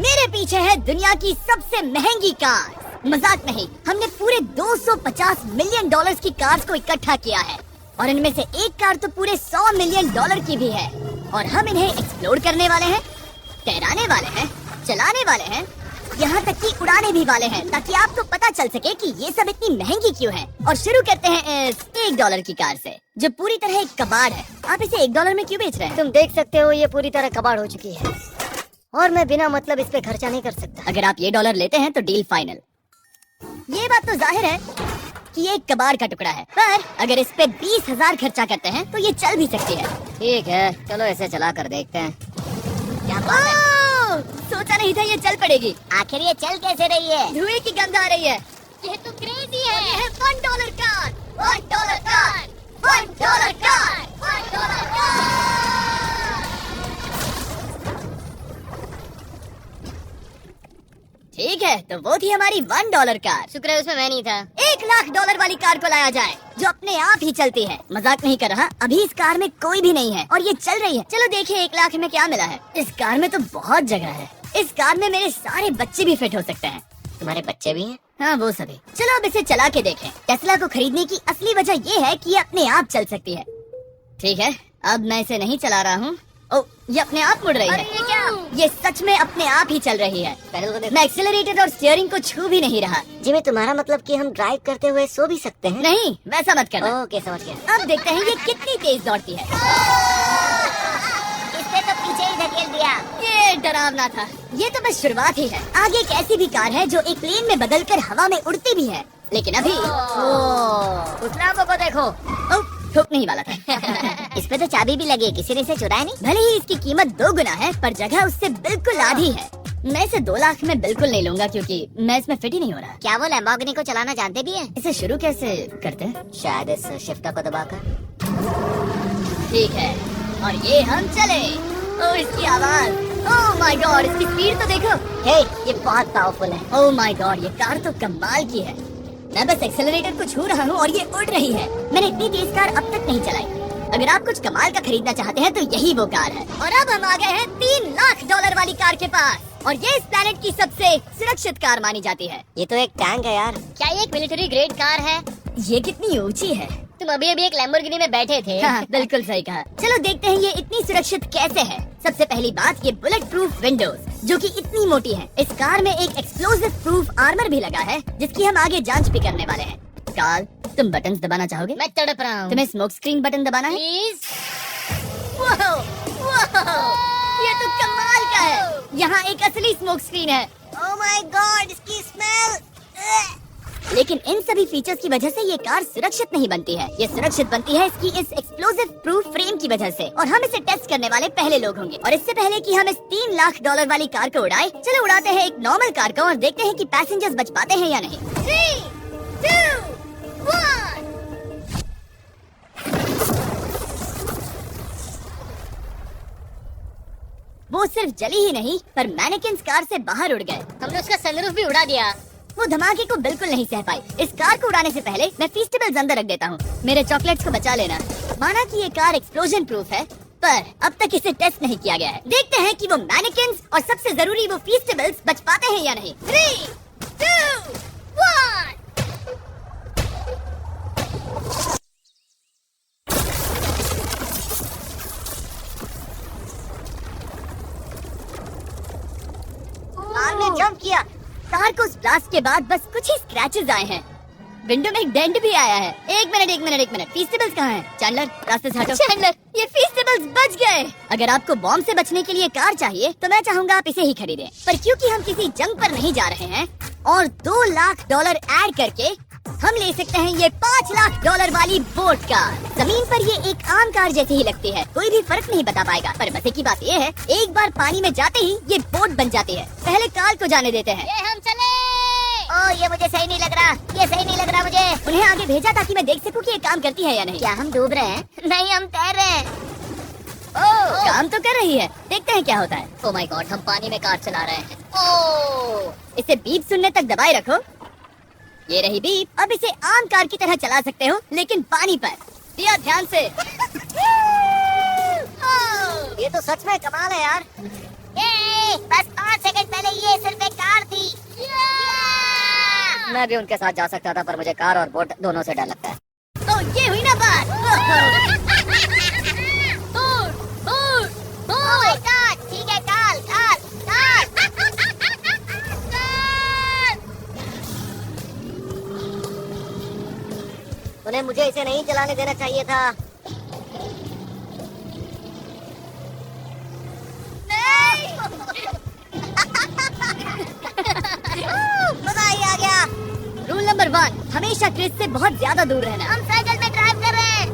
मेरे पीछे है दुनिया की सबसे महंगी कार। मजाक नहीं, हमने पूरे 250 मिलियन डॉलर्स की कार्स को इकट्ठा किया है और इनमें से एक कार तो पूरे 100 मिलियन डॉलर की भी है। और हम इन्हें एक्सप्लोर करने वाले हैं, तैराने वाले हैं, चलाने वाले हैं, यहाँ तक कि उड़ाने भी वाले हैं, ताकि आपको पता चल सके कि ये सब इतनी महंगी क्यों है। और शुरू करते हैं इस $1 की कार से, जो पूरी तरह एक कबाड़ है। आप इसे $1 में क्यों बेच रहे हैं? तुम देख सकते हो ये पूरी तरह कबाड़ हो चुकी है और मैं बिना मतलब इस पे खर्चा नहीं कर सकता। अगर आप ये $1 लेते हैं तो डील फाइनल। ये बात तो जाहिर है कि ये एक कबाड़ का टुकड़ा है, पर अगर इस पे 20,000 खर्चा करते हैं तो ये चल भी सकती है। ठीक है, चलो इसे चला कर देखते हैं। क्या बात है? सोचा नहीं था ये चल पड़ेगी। आखिर ये चल कैसे रही है? धुएं की गंध आ रही है। ये तो क्रेजी है। ये है $1 कार, $1 कार, $1 कार, $1 कार। ठीक है, तो वो थी हमारी $1 कार। शुक्र है उसमें मैं नहीं था। $1,00,000 वाली कार को लाया जाए, जो अपने आप ही चलती है। मजाक नहीं कर रहा, अभी इस कार में कोई भी नहीं है और ये चल रही है। चलो देखिए 1 लाख में क्या मिला है। इस कार में तो बहुत जगह है। इस कार में मेरे सारे बच्चे भी फिट हो सकते हैं। तुम्हारे बच्चे भी हैं? हाँ, वो सभी। चलो अब इसे चला के देखें। टेस्ला को खरीदने की असली वजह ये है कि ये अपने आप चल सकती है। ठीक है, अब मैं इसे नहीं चला रहा हूँ। ओ, ये अपने आप मुड़ रही है। ये क्या? ये सच में अपने आप ही चल रही है। मैं एक्सेलरेटर और स्टीयरिंग को छू भी नहीं रहा। जिमी, तुम्हारा मतलब कि हम ड्राइव करते हुए सो भी सकते हैं? नहीं, वैसा मत करना। ओके, समझ गया। अब देखते हैं ये कितनी तेज दौड़ती है। इसने तो पीछे ही धकेल दिया। ये डरावना था। ये तो बस शुरुआत ही है। आगे एक ऐसी भी कार है जो एक प्लेन में बदलकर हवा में उड़ती भी है, लेकिन अभी उस लैम्बो को देखो। ठोक नहीं वाला था। इस पे तो चाबी भी लगी है, किसी ने इसे चुराया नहीं? भले ही इसकी कीमत 2 गुना है, पर जगह उससे बिल्कुल आधी है। मैं इसे 2 लाख में बिल्कुल नहीं लूंगा, क्योंकि मैं इसमें फिट ही नहीं हो रहा। क्या वो लैम्बोर्गिनी को चलाना जानते भी हैं? इसे शुरू कैसे करते हैं? शायद इस शिफ्टर को दबाकर। ठीक है, और ये हम चले। ओह, इसकी आवाज, ओह माय गॉड, इसकी स्पीड तो देखो। हे, ये बहुत पावरफुल है। ओह माय गॉड, ये कार तो कमाल की है। मैं बस एक्सेलरेटर को छू रहा हूँ और ये उड़ रही है। मैंने इतनी तेज कार अब तक नहीं चलाई। अगर आप कुछ कमाल का खरीदना चाहते हैं तो यही वो कार है। और अब हम आ गए हैं $3 लाख वाली कार के पास, और ये इस प्लेनेट की सबसे सुरक्षित कार मानी जाती है। ये तो एक टैंक है यार। क्या ये एक मिलिट्री ग्रेड कार है? ये कितनी ऊंची है। तुम अभी अभी एक लैम्बोर्गिनी में बैठे थे। हाँ, बिल्कुल सही कहा। चलो देखते हैं ये इतनी सुरक्षित कैसे है। सबसे पहली बात, ये बुलेट प्रूफ विंडोज, जो कि इतनी मोटी है। इस कार में एक एक्सप्लोसिव प्रूफ आर्मर भी लगा है, जिसकी हम आगे जांच भी करने वाले हैं। कार्ल, तुम बटन्स दबाना चाहोगे? मैं तड़प रहा हूँ। तुम्हें स्मोक स्क्रीन बटन दबाना है? प्लीज। ये तो कमाल का है। यहाँ एक असली स्मोक स्क्रीन है। ओह माय गॉड, इसकी स्मेल। लेकिन इन सभी फीचर्स की वजह से ये कार सुरक्षित नहीं बनती है। ये सुरक्षित बनती है इसकी इस एक्सप्लोसिव प्रूफ फ्रेम की वजह से। और हम इसे टेस्ट करने वाले पहले लोग होंगे। और इससे पहले कि हम इस $3 लाख वाली कार को उड़ाएं, चलो उड़ाते हैं एक नॉर्मल कार को और देखते हैं कि पैसेंजर्स बच पाते हैं या नहीं। 3, 2, 1। वो सिर्फ जली ही नहीं, पर मैनेकिन्स कार से बाहर उड़ गए। हमने उसका सनरूफ भी उड़ा दिया। वो धमाके को बिल्कुल नहीं सह पाई। इस कार को उड़ाने से पहले मैं फीस्टेबल्स अंदर रख देता हूँ। मेरे चॉकलेट्स को बचा लेना। माना कि ये कार एक्सप्लोजन प्रूफ है, पर अब तक इसे टेस्ट नहीं किया गया है। देखते हैं कि वो मैनेकिन्स और सबसे जरूरी वो फीस्टेबल्स बच पाते हैं या नहीं। 3, 2, 1। कार ने जंप किया। कार को ब्लास्ट के बाद बस कुछ ही स्क्रैचेस आए हैं। विंडो में एक डेंट भी आया है। एक मिनट, फीस्टेबल्स कहाँ हैं? चैंडलर, रास्ते से हटो। चैंडलर, ये फीस्टेबल्स बच गए। अगर आपको बॉम्ब से बचने के लिए कार चाहिए तो मैं चाहूँगा आप इसे ही खरीदें। पर क्योंकि हम किसी जंग पर नहीं जा रहे हैं और $2 लाख ऐड करके हम ले सकते हैं ये $5 लाख वाली बोट कार। जमीन पर ये एक आम कार जैसी ही लगती है, कोई भी फर्क नहीं बता पाएगा। पर मजे की बात ये है, एक बार पानी में जाते ही ये बोट बन जाती है। पहले कार को जाने देते हैं। ये हम चले। ओह, ये मुझे सही नहीं लग रहा। ये सही नहीं लग रहा मुझे। उन्हें आगे भेजा ताकि मैं देख सकूं कि ये काम करती है या नहीं। क्या हम डूब रहे हैं? नहीं, हम तैर रहे हैं। ओह, काम तो कर रही है। देखते हैं क्या होता है। ओह माय गॉड, हम पानी में कार चला रहे हैं। ओह, इसे बीप सुनने तक दबाए रखो। ये रही बीप। अब इसे आम कार की तरह चला सकते हो, लेकिन पानी पर। दिया ध्यान से। ये तो सच में कमाल है यार। ये बस 5 सेकंड पहले मैं भी उनके साथ जा सकता था, पर मुझे कार और बोट दोनों से डर लगता है। तो ये हुई ना बात। ठीक है, काल काल काल। तूने मुझे इसे नहीं चलाने देना चाहिए था। मजा ही आ गया। रूल नंबर 1, हमेशा क्रिस से बहुत ज्यादा दूर रहना। हम साइकिल में ड्राइव कर रहे हैं।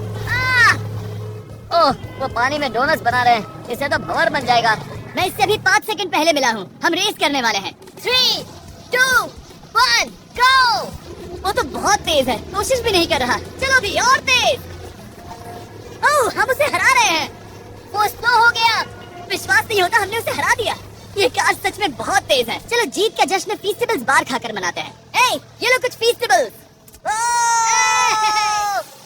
ओह, वो पानी में डोनट्स बना रहे हैं। इससे तो भंवर बन जाएगा। मैं इससे अभी 5 सेकंड पहले मिला हूँ। हम रेस करने वाले हैं। 3, 2, 1, गो। वो तो बहुत तेज है, कोशिश भी नहीं कर रहा। चलो भी और तेज। ओह, हम उसे हरा रहे हैं। वो स्लो हो गया। विश्वास नहीं होता, हमने उसे हरा दिया। ये कार सच में बहुत तेज है। चलो जीत का जश्न फीस्टेबल्स बार खाकर मनाते हैं। ए, ये लो कुछ फीस्टेबल्स।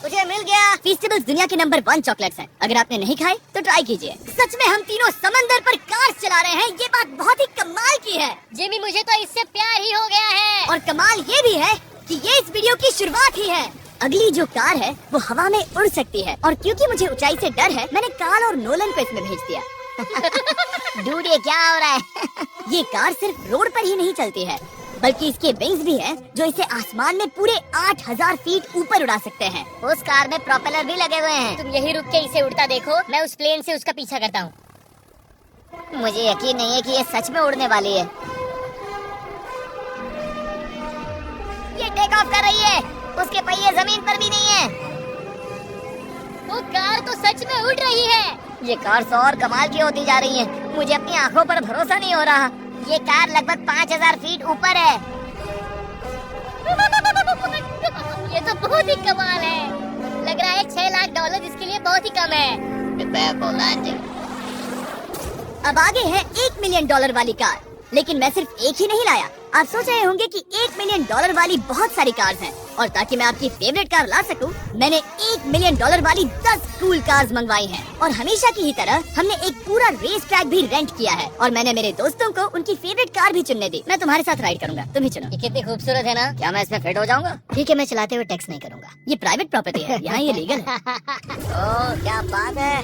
मुझे मिल गया। फीस्टेबल्स दुनिया के नंबर 1 चॉकलेट्स हैं। अगर आपने नहीं खाए तो ट्राई कीजिए। सच में हम तीनों समंदर पर कार चला रहे हैं। ये बात बहुत ही कमाल की है। जिमी, मुझे तो इससे प्यार ही हो गया है। और कमाल ये भी है कि ये इस वीडियो की शुरुआत ही है। अगली जो कार है वो हवा में उड़ सकती है, और क्योंकि मुझे ऊंचाई से डर है, मैंने कार्ल और नोलन को इसमें भेज दिया। डूड, ये क्या हो रहा है? ये कार सिर्फ रोड पर ही नहीं चलती है, बल्कि इसके विंग्स भी हैं, जो इसे आसमान में पूरे 8000 फीट ऊपर उड़ा सकते हैं। उस कार में प्रोपेलर भी लगे हुए हैं। तुम यही रुक के इसे उड़ता देखो, मैं उस प्लेन से उसका पीछा करता हूँ। मुझे यकीन नहीं है कि ये सच में उड़ने वाली है। ये टेक ऑफ कर रही है। उसके पहिए जमीन पर भी नहीं है। वो कार तो सच में उड़ रही है। ये कार 100 और कमाल की होती जा रही है। मुझे अपनी आंखों पर भरोसा नहीं हो रहा। ये कार लगभग 5000 फीट ऊपर है। ये तो बहुत ही कमाल है। लग रहा है $6 लाख इसके लिए बहुत ही कम है। अब आगे है $1 मिलियन वाली कार। लेकिन मैं सिर्फ एक ही नहीं लाया। आप सोच रहे होंगे कि $1 मिलियन वाली बहुत सारी कार्स हैं, और ताकि मैं आपकी फेवरेट कार ला सकूं, मैंने $1 मिलियन वाली 10 कूल कार्स मंगवाई हैं। और हमेशा की ही तरह हमने एक पूरा रेस ट्रैक भी रेंट किया है, और मैंने मेरे दोस्तों को उनकी फेवरेट कार भी चुनने दी। मैं तुम्हारे साथ राइड करूंगा, तुम ही चुनो। ये कितनी खूबसूरत है ना। क्या मैं इसमें फिट हो जाऊंगा? ठीक है, मैं चलाते हुए टैक्स नहीं करूंगा। ये प्राइवेट प्रॉपर्टी है, यहाँ ये लीगल है। ओह, क्या बात है।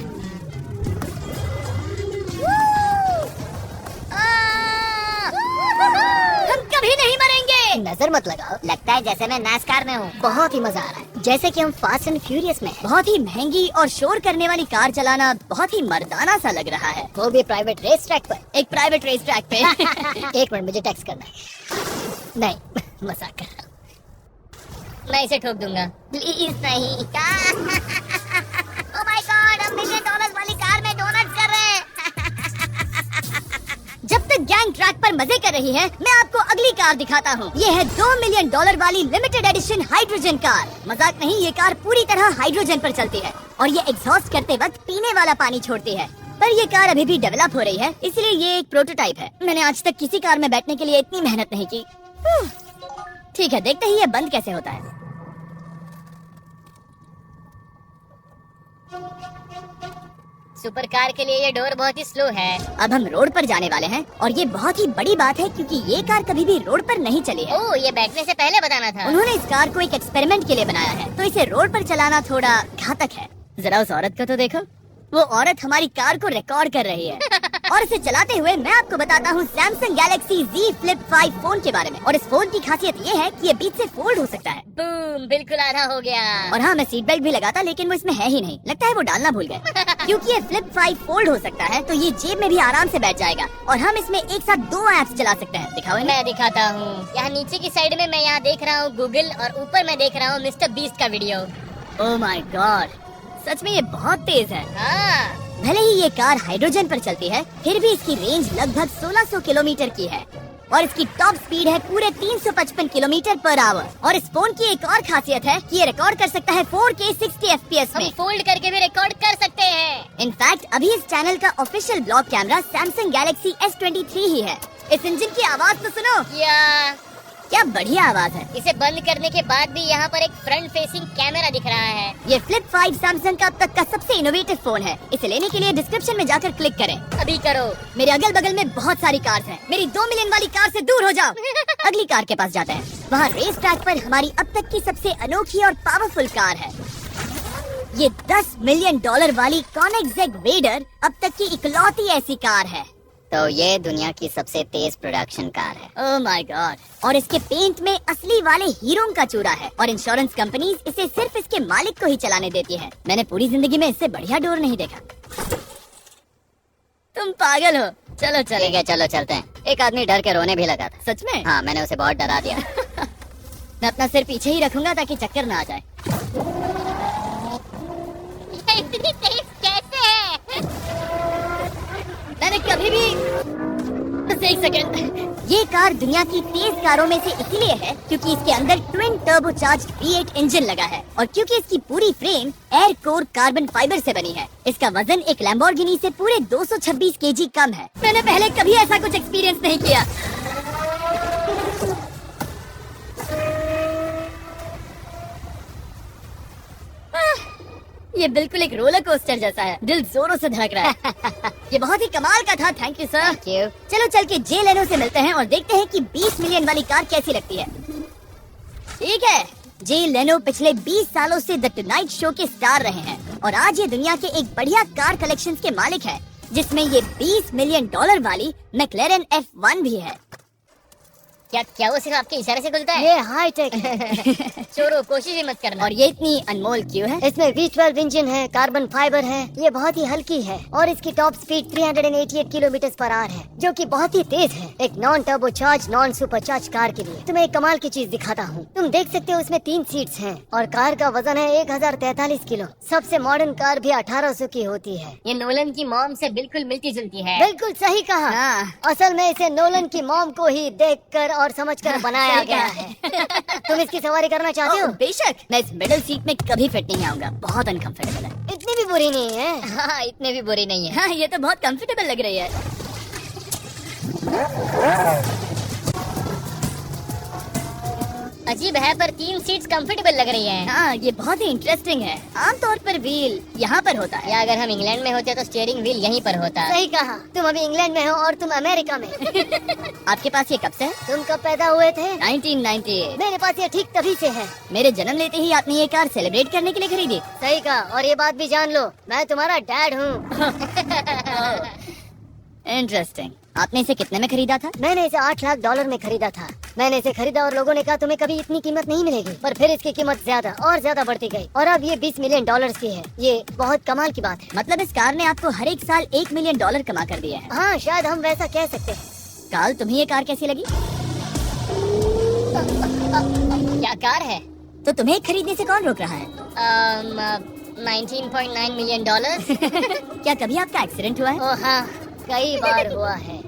हम कभी नहीं मरेंगे। नजर मत लगाओ, लगता है जैसे मैं नास्कार में हूँ। बहुत ही मजा आ रहा है, जैसे कि हम फास्ट एंड फ्यूरियस में। बहुत ही महंगी और शोर करने वाली कार चलाना बहुत ही मर्दाना सा लग रहा है, वो भी प्राइवेट रेस ट्रैक पर। एक प्राइवेट रेस ट्रैक पे। 1 मिनट, मुझे टैक्स करना है। नहीं, मजाक कर रहा हूँ। मैं इसे ठोक दूंगा। प्लीज नहीं। ओह माय गॉड, हम $1 मिलियन वाली कार में डोनट्स कर रहे हैं। जब तक गैंग ट्रैक पर मजे कर रही है, मैं आपको अगली कार दिखाता हूँ। ये है $2 मिलियन वाली लिमिटेड एडिशन हाइड्रोजन कार। मजाक नहीं, ये कार पूरी तरह हाइड्रोजन पर चलती है, और ये एग्जॉस्ट करते वक्त पीने वाला पानी छोड़ती है। पर ये कार अभी भी डेवलप हो रही है, इसलिए ये एक प्रोटोटाइप है। मैंने आज तक किसी कार में बैठने के लिए इतनी मेहनत नहीं की। ठीक है, देखते ही ये बंद कैसे होता है। सुपर कार के लिए ये डोर बहुत ही स्लो है। अब हम रोड पर जाने वाले हैं, और ये बहुत ही बड़ी बात है, क्योंकि ये कार कभी भी रोड पर नहीं चली है। ओह, ये बैठने से पहले बताना था। उन्होंने इस कार को एक एक्सपेरिमेंट के लिए बनाया है, तो इसे रोड पर चलाना थोड़ा घातक है। जरा उस औरत को तो देखो, वो औरत हमारी कार को रिकॉर्ड कर रही है। और इसे चलाते हुए मैं आपको बताता हूँ Samsung Galaxy Z Flip 5 phone के बारे में। और इस फोन की खासियत ये है कि ये बीच से फोल्ड हो सकता है। बूम, बिल्कुल आधा हो गया। और हाँ, मैं सीट बेल्ट भी लगाता, लेकिन वो इसमें है ही नहीं। लगता है वो डालना भूल गए। क्योंकि ये Flip 5 फोल्ड हो सकता है, तो ये जेब में भी आराम से बैठ जाएगा, और हम इसमें एक साथ 2 ऐप्स चला सकते हैं। दिखाओ। मैं दिखाता हूँ। यहाँ नीचे की साइड में मैं यहाँ देख रहा हूँ गूगल, और ऊपर मैं देख रहा हूँ मिस्टर बीस्ट का वीडियो। ओह माय गॉड, सच में ये बहुत तेज है। हाँ। भले ही ये कार हाइड्रोजन पर चलती है, फिर भी इसकी रेंज लगभग 1600 किलोमीटर की है, और इसकी टॉप स्पीड है पूरे 355 किलोमीटर पर आवर। और इस फोन की एक और खासियत है कि ये रिकॉर्ड कर सकता है 4K 60 FPS में। हम फोल्ड करके भी रिकॉर्ड कर सकते हैं। इनफैक्ट अभी इस चैनल का official blog camera Samsung Galaxy S23 ही है। इस इंजन की आवाज तो सुनो, क्या बढ़िया आवाज है। इसे बंद करने के बाद भी यहाँ पर एक फ्रंट फेसिंग कैमरा दिख रहा है। ये Flip 5 सैमसंग का अब तक का सबसे इनोवेटिव फोन है। इसे लेने के लिए डिस्क्रिप्शन में जाकर क्लिक करें। अभी करो। मेरे अगल बगल में बहुत सारी कार्स हैं। मेरी $2 मिलियन वाली कार से दूर हो जाओ। अगली कार के पास जाते हैं। वहाँ रेस ट्रैक पर हमारी अब तक की सबसे अनोखी और पावरफुल कार है। ये $10 मिलियन वाली कॉनिग्सेग वेडर अब तक की इकलौती ऐसी कार है। तो ये दुनिया की सबसे तेज प्रोडक्शन कार है। Oh my God. और इसके पेंट में असली वाले हीरों का चूरा है और इंश्योरेंस कंपनीज इसे सिर्फ इसके मालिक को ही चलाने देती है। मैंने पूरी जिंदगी में इससे बढ़िया डोर नहीं देखा। तुम पागल हो। चलो ठीक है, चलो चलते हैं। एक आदमी डर के रोने भी लगा था। सच में? हाँ, मैंने उसे बहुत डरा दिया। मैं अपना सिर पीछे ही रखूंगा ताकि चक्कर ना आ जाए। इतनी तेज कैसे है? मैंने कभी भी बस एक सेकंड। ये कार दुनिया की तेज कारों में से इसलिए है क्योंकि इसके अंदर ट्विन टर्बोचार्ज्ड V8 इंजन लगा है और क्योंकि इसकी पूरी frame air core carbon fibre से बनी है। इसका वजन एक लैम्बोर्गिनी से पूरे 226 केजी कम है। मैंने पहले कभी ऐसा कुछ एक्सपीरियंस नहीं किया। ये बिल्कुल एक रोलर कोस्टर जैसा है। दिल जोरों से धड़क रहा है। ये बहुत ही कमाल का था। Thank you sir. चलो चल के जे लेनो से मिलते हैं और देखते हैं कि 20 मिलियन वाली कार कैसी लगती है। ठीक है, जे लेनो पिछले 20 सालों से द टुनाइट शो के स्टार रहे हैं और आज ये दुनिया के एक बढ़िया कार कलेक्शन के मालिक है, जिसमें ये $20 मिलियन वाली मैक्लेरन F1 भी है। क्या वो सिर्फ आपके इशारे से खुलता है? ये हाई टेक चोरो, कोशिश ही मत करना। और ये इतनी अनमोल क्यों है? इसमें V12 इंजन है, कार्बन फाइबर है, ये बहुत ही हल्की है और इसकी top speed 388 kilometre per hour है, जो कि बहुत ही तेज है एक non turbocharge non supercharge car के लिए। तुम्हें एक कमाल की चीज दिखाता हूँ। तुम देख सकते हो इसमें 3 सीट्स हैं और कार का वजन है 1043 किलो। सबसे मॉडर्न कार भी 1800 की होती है। ये नोलन की मॉम से बिल्कुल मिलती जुलती है। बिल्कुल सही कहा। हाँ। असल में इसे नोलन की मॉम को ही देखकर और समझकर बनाया गया है। तुम इसकी सवारी करना चाहते हो? बेशक। मैं इस मिडिल सीट में कभी फिट नहीं आऊंगा। बहुत अनकंफर्टेबल है। इतनी भी बुरी नहीं है। हाँ, इतने भी बुरी नहीं है। हाँ, ये तो बहुत कंफर्टेबल लग रही है। अजीब है पर 3 सीट्स कंफर्टेबल लग रही हैं। हाँ, ये बहुत ही इंटरेस्टिंग है। आमतौर पर व्हील यहाँ पर होता है। या अगर हम इंग्लैंड में होते तो स्टीयरिंग व्हील यहीं पर होता। सही कहा। तुम अभी इंग्लैंड में हो और तुम अमेरिका में। आपके पास ये कब से है? तुम कब पैदा हुए थे? 1998। मेरे पास ये ठीक तभी से है। मेरे जन्म लेते ही आपने ये कार सेलिब्रेट करने के लिए खरीदी। सही कहा। और ये बात भी जान लो, मैं तुम्हारा डैड हूँ। इंटरेस्टिंग। आपने इसे कितने में खरीदा था? मैंने इसे $8 लाख में खरीदा था। मैंने इसे खरीदा और लोगों ने कहा तुम्हें कभी इतनी कीमत नहीं मिलेगी, पर फिर इसकी कीमत ज्यादा और ज्यादा बढ़ती गई और अब ये $20 मिलियन की है। ये बहुत कमाल की बात है। मतलब इस कार ने आपको हर एक साल $1 मिलियन कमा कर दिया है। हाँ, शायद हम वैसा कह सकते हैं। काल, तुम्हें ये कार कैसी लगी? क्या कार है? तो तुम्हें खरीदने से कौन रोक रहा है? 19.9 मिलियन डॉलर। क्या कभी आपका एक्सीडेंट हुआ है? ओह हाँ, कई बार हुआ है।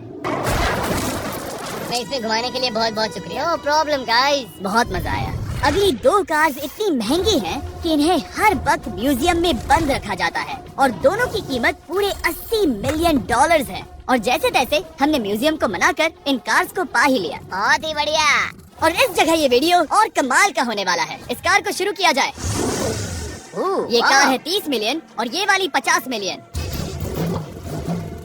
मैं इसमें घुमाने के लिए बहुत बहुत शुक्रिया। No problem guys. बहुत मजा आया। अगली 2 कार्स इतनी महंगी हैं कि इन्हें हर वक्त म्यूजियम में बंद रखा जाता है और दोनों की कीमत पूरे $80 मिलियन है। और जैसे तैसे हमने म्यूजियम को मनाकर इन कार्स को पा ही लिया। बहुत ही बढ़िया। और इस जगह ये वीडियो और कमाल का होने वाला है। इस कार को शुरू किया जाए। ये कार है 30 मिलियन और ये वाली 50 मिलियन।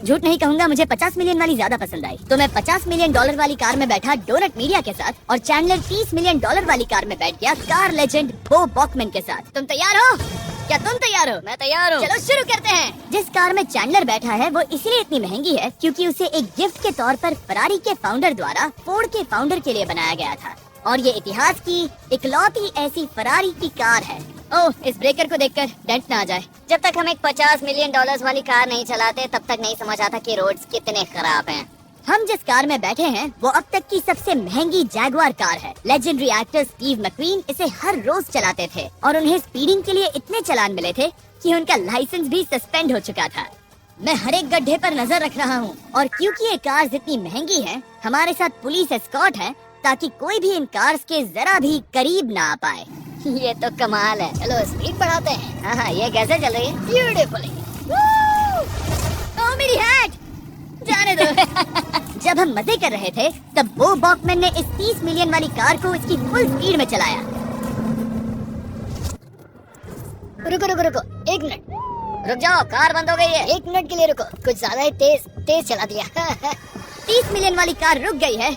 झूठ नहीं कहूंगा, मुझे 50 मिलियन वाली ज्यादा पसंद आई। तो मैं $50 मिलियन वाली कार में बैठा डोनट मीडिया के साथ और चैंडलर $30 मिलियन वाली कार में बैठ गया कार लेजेंड बो बॉकमैन के साथ। तुम तैयार हो? क्या तुम तैयार हो? मैं तैयार हूँ। चलो शुरू करते हैं। जिस कार में चैंडलर बैठा है वो इसलिए इतनी महंगी है क्योंकि उसे एक गिफ्ट के तौर पर फरारी के फाउंडर द्वारा फोर्ड के फाउंडर के लिए बनाया गया था और ये इतिहास की इकलौती ऐसी फरारी की कार है। ओह, इस ब्रेकर को देखकर डेंट ना आ जाए। जब तक हम एक $50 मिलियन वाली कार नहीं चलाते तब तक नहीं समझ आता कि रोड्स कितने खराब हैं। हम जिस कार में बैठे हैं वो अब तक की सबसे महंगी जैगुआर कार है। लेजेंडरी एक्टर स्टीव मैक्वीन इसे हर रोज चलाते थे और उन्हें स्पीडिंग के लिए इतने चालान मिले थे कि उनका लाइसेंस भी सस्पेंड हो चुका था। मैं हर एक गड्ढे पर नजर रख रहा हूँ और क्योंकि ये कार इतनी महंगी है, हमारे साथ पुलिस एस्कॉर्ट है ताकि कोई भी इन कार्स के जरा भी करीब ना आ पाए। ये तो कमाल है। चलो स्पीड बढ़ाते हैं। हाँ, ये कैसे चल रही है? ब्यूटीफुली। ओह, मेरी हैट! जाने दो। जब हम मजे कर रहे थे तब बो बॉकमैन ने इस 30 मिलियन वाली कार को इसकी फुल स्पीड में चलाया। रुको रुको रुको, 1 मिनट। रुक जाओ, कार बंद हो गई है। 1 मिनट के लिए रुको, कुछ ज्यादा ही तेज चला दिया। 30 मिलियन वाली कार रुक गई है।